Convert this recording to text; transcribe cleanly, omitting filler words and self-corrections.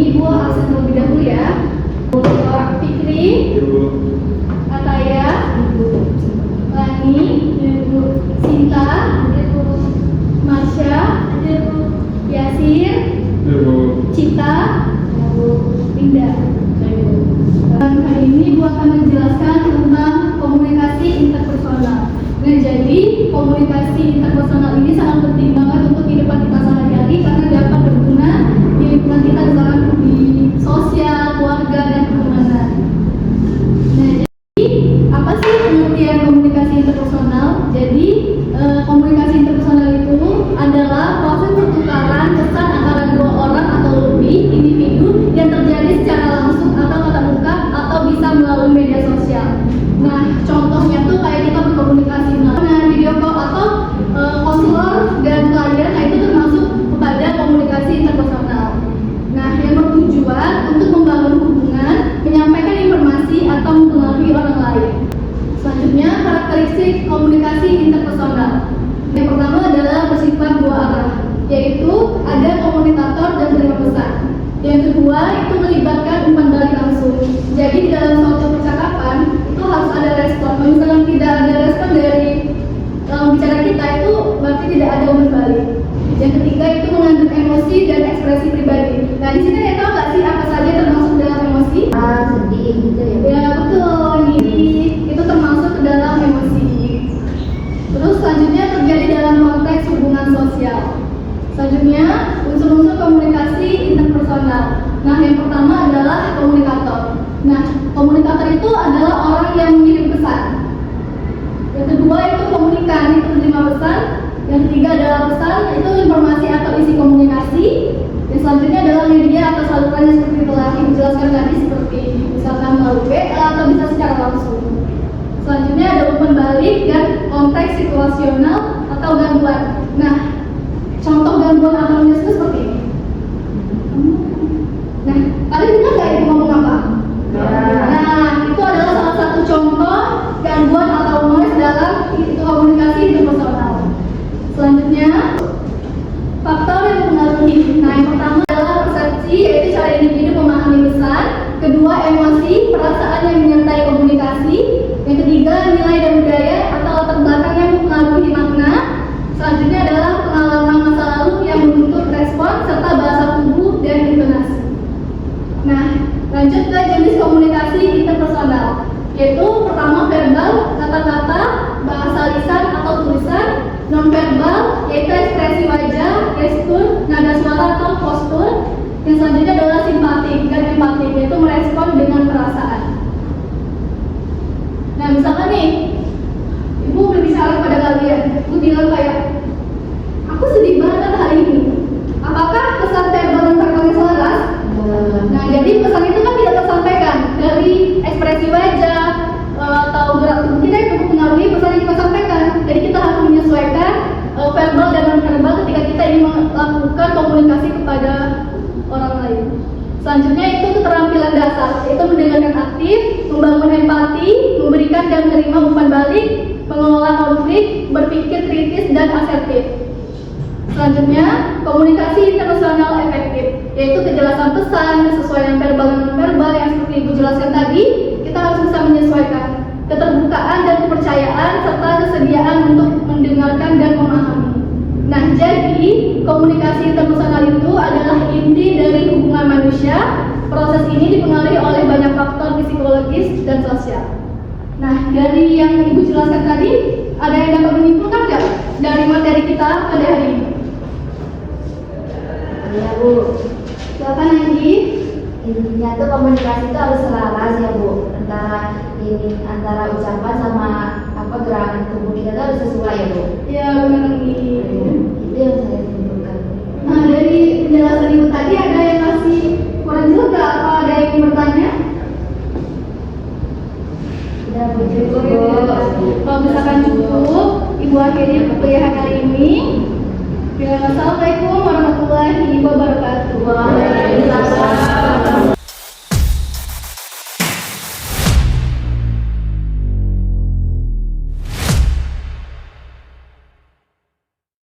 Ibu absen terlebih dahulu ya. Bapak Fikri, Ibu. Ataya, Lani, Sinta, Marsha, Yasir, Ibu. Cita, Linda. Hari ini Ibu akan menjelaskan tentang komunikasi interpersonal. Nah, jadi komunikasi interpersonal ini sangat penting banget untuk kehidupan kita sehari-hari karena dapat berguna di lingkungan kita, misalkan di sosial, keluarga, dan pertemanan. Nah, jadi apa sih pengertian komunikasi interpersonal? Jadi komunikasi interpersonal itu adalah proses pertukaran pesan antara dua orang atau lebih individu yang terjadi secara langsung atau tatap muka atau bisa melalui media sosial. Nah, contohnya tuh kayak kita berkomunikasi melalui video call atau konselor dan klien. Nah, itu termasuk kepada komunikasi interpersonal. Nah, yang bertujuan untuk membangun hubungan, menyampaikan informasi atau mempengaruhi orang lain. Selanjutnya, karakteristik komunikasi interpersonal. Yang pertama adalah bersifat dua arah, yaitu ada komunikator dan penerima pesan. Yang kedua, itu melibatkan umpan balik langsung. Jadi di dalam suatu percakapan itu harus ada respon. Kalau misalnya tidak ada respon dari bicara kita, itu berarti tidak ada umpan balik. Yang ketiga, itu mengandung emosi dan ekspresi pribadi. Nah, di sini tahu nggak sih apa saja termasuk dalam emosi? Sedih gitu ya. Ya betul, ini itu termasuk ke dalam emosi. Terus selanjutnya terjadi dalam konteks hubungan sosial. Selanjutnya unsur-unsur komunikasi interpersonal. Nah, yang pertama adalah komunikator. Nah, komunikator itu adalah orang yang mengirim pesan. Yang kedua itu komunikan, itu menerima pesan. Yang ketiga adalah pesan, itu informasi atau isi komunikasi. Yang selanjutnya adalah media atau salurannya seperti telah dijelaskan tadi, seperti misalkan melalui WA atau bisa secara langsung. Selanjutnya ada umpan balik dan konteks situasional atau gangguan. Nah, contoh gangguan atau menyesal seperti ini. Nah, kalian dengar nggak ibu ngomong apa? Nah, itu adalah salah satu contoh gangguan atau noise dalam komunikasi interpersonal. Selanjutnya, faktor yang mempengaruhi. Nah, yang pertama adalah persepsi, yaitu cara individu memahami pesan. Kedua, emosi, perasaan yang menyertai komunikasi. Yang ketiga, nilai dan budaya atau latar belakang yang mempengaruhi makna. Selanjutnya adalah pengalaman masa lalu yang menuntut respon serta bahasa tubuh dan intonasi. Nah, lanjut ke jenis komunikasi interpersonal, yaitu pertama verbal, kata-kata, bahasa lisan atau tulisan. Non-verbal, yaitu ekspresi wajah, gestur, nada suara atau postur. Yang selanjutnya adalah simpatik dan empatik, yaitu merespon dengan perasaan. Nah, misalkan nih, ibu berbicara pada kalian, ibu bilang kayak, aku sedih banget hari ini. Apakah pesan verbal dan verbalnya selaras? Nah, jadi pesan itu kan tidak tersampaikan dari ekspresi wajah atau gerak tubuh kita yang mempengaruhi pesan yang kita sampaikan. Jadi kita harus menyesuaikan verbal dan non-verbal ketika kita ingin melakukan komunikasi kepada orang lain. Selanjutnya itu keterampilan dasar, yaitu mendengarkan aktif, membangun empati, memberikan dan menerima umpan balik, mengelola konflik, berpikir kritis dan asertif. Selanjutnya, komunikasi interpersonal efektif, yaitu kejelasan pesan, kesesuaian verbal dan non-verbal yang seperti Ibu jelaskan tadi. Kita harus bisa menyesuaikan keterbukaan dan kepercayaan serta kesediaan untuk mendengarkan dan memahami. Nah, jadi komunikasi interpersonal itu adalah inti dari hubungan manusia. Proses ini dipengaruhi oleh banyak faktor psikologis dan sosial. Nah, dari yang Ibu jelaskan tadi, ada yang dapat menyimpulkan nggak dari materi kita pada hari ini? Iya Bu. Silakan Anggi. Intinya tuh komunikasi itu harus selaras ya Bu, antara ucapan sama gerakan tubuh kita tuh harus sesuai ya Bu. Ya benar Anggi. Itu yang saya simpulkan. Nah, dari penjelasan Ibu tadi ada yang masih kurang jelas nggak? Apa ada yang ingin bertanya? Udah Bu, cukup Bu. Kalau misalkan cukup, Ibu akhiri kuliah kali ini. Assalamualaikum warahmatullahi wabarakatuh. Waalaikumsalam.